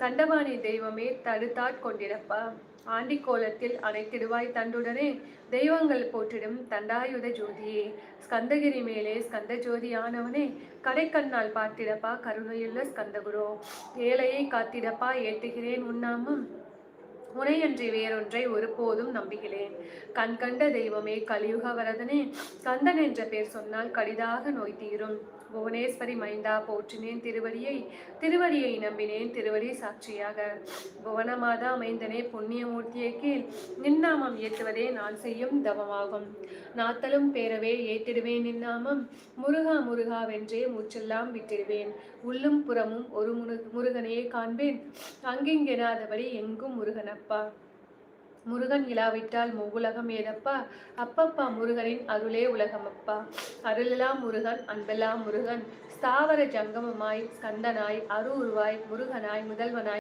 தண்டபாணி தெய்வமே தடுத்தாட் கொண்டிடப்பா. ஆண்டிக்கோலத்தில் அணைத்திடுவாய் தண்டுடனே தெய்வங்கள் போற்றிடும் தண்டாயுத ஜோதியே. ஸ்கந்தகிரி மேலே ஸ்கந்த ஜோதி ஆனவனே கடைக்கண்ணால் பார்த்திடப்பா கருணையுள்ள ஸ்கந்தகுரோ. ஏழையை காத்திடப்பா ஏற்றுகிறேன் உன்னாமம் உனையன்றி வேறொன்றை ஒருபோதும் நம்புகிறேன். கண்கண்ட தெய்வமே கலியுக வரதனே கந்தன் என்ற பேர் சொன்னால் கடிதாக நோய் தீரும். புவனேஸ்வரி மைந்தா போற்றினேன் திருவடியை திருவடியை நம்பினேன் திருவடி சாட்சியாக. புவனமாதா மைந்தனே புண்ணியமூர்த்தியை கீழ் நின்னாமம் ஏற்றுவதே நான் செய்யும் தவமாகும். நாத்தலும் பேரவே ஏற்றிடுவேன் நின்னாமம் முருகா முருகா வென்றே மூச்செல்லாம் விட்டிடுவேன். உள்ளும் புறமும் ஒரு முருகனையே காண்பேன் அங்கிங்கெனாதபடி எங்கும் முருகனப்பா. முருகன் இலாவிட்டால் மூவுலகம் ஏதப்பா. அப்பப்பா முருகனின் அருளே உலகமப்பா. அருளெல்லாம் முருகன் அன்பெல்லாம் முருகன் ஸ்தாவர ஜங்கமமாய் ஸ்கந்தனாய் அரு உருவாய் முருகனாய் முதல்வனாய்